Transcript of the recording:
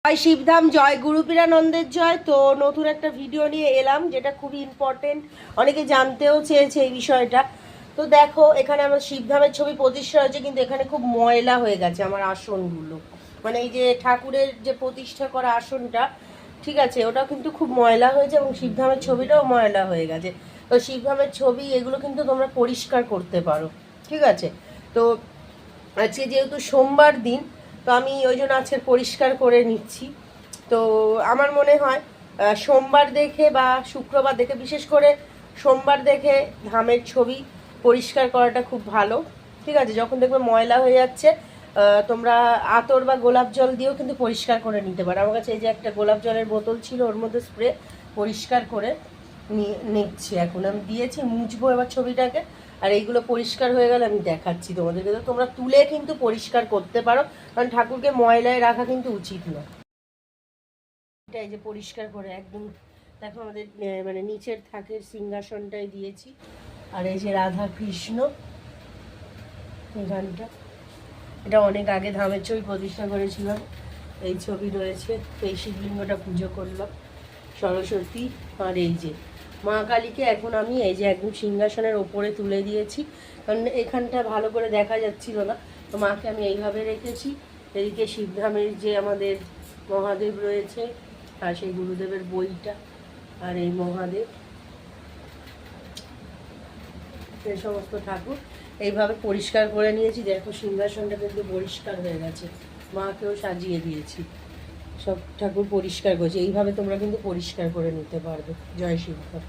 জয় শিবধাম, জয় গুরুপীরানন্দের জয়। তো নতুন একটা ভিডিও নিয়ে এলাম, যেটা খুবই ইম্পর্টেন্ট, অনেকে জানতেও চেয়েছে এই বিষয়টা। তো দেখো, এখানে আমার শিবধামের ছবি প্রতিষ্ঠা হয়েছে, কিন্তু এখানে খুব ময়লা হয়ে গেছে আমার আসনগুলো। মানে এই যে ঠাকুরের যে প্রতিষ্ঠা করা আসনটা, ঠিক আছে, ওটা কিন্তু খুব ময়লা হয়েছে এবং শিবধামের ছবিটাও ময়লা হয়ে গেছে। তো শিবধামের ছবি এগুলো কিন্তু তোমরা পরিষ্কার করতে পারো, ঠিক আছে। তো আজকে যেহেতু সোমবার দিন, তো আমি ওই জন্য আজকে পরিষ্কার করে নিচ্ছি। তো আমার মনে হয় সোমবার দেখে বা শুক্রবার দেখে, বিশেষ করে সোমবার দেখে ধামের ছবি পরিষ্কার করাটা খুব ভালো, ঠিক আছে। যখন দেখবে ময়লা হয়ে যাচ্ছে, তোমরা আতর বা গোলাপ জল দিয়েও কিন্তু পরিষ্কার করে নিতে পারো। আমার কাছে এই যে একটা গোলাপ জলের বোতল ছিল, ওর মধ্যে স্প্রে পরিষ্কার করে নিচ্ছি। এখন আমি দিয়েছি, মুছবো এবার ছবিটাকে। আর এইগুলো পরিষ্কার হয়ে গেলে আমি দেখাচ্ছি তোমাদেরকে। তো তোমরা তুলে কিন্তু পরিষ্কার করতে পারো, কারণ ঠাকুরকে ময়লায় রাখা কিন্তু উচিত নয়। এই যে পরিষ্কার করে একদম দেখো, আমাদের মানে নিচের থাকের সিংহাসনটাই দিয়েছি। আর এই যে রাধা কৃষ্ণ এখানটা, এটা অনেক আগে ধামের ছবি প্রতিষ্ঠা করেছিলাম, এই ছবি রয়েছে। এই শিবলিঙ্গটা পুজো করলাম, সরস্বতী। আর এই যে মা কালীকে এখন আমি এই যে একদম সিংহাসনের ওপরে তুলে দিয়েছি, কারণ এখানটা ভালো করে দেখা যাচ্ছিল না। তো মাকে আমি এইভাবে রেখেছি। এদিকে শিবধামের যে আমাদের মহাদেব রয়েছে, আর সেই গুরুদেবের বইটা, আর এই মহাদেব, এই সমস্ত ঠাকুর এইভাবে পরিষ্কার করে নিয়েছি। দেখো সিংহাসনটা কিন্তু পরিষ্কার হয়ে গেছে, মাকেও সাজিয়ে দিয়েছি, সব ঠাকুর পরিষ্কার করেছি। এইভাবে তোমরা কিন্তু পরিষ্কার করে নিতে পারবে। জয় শিবধাম।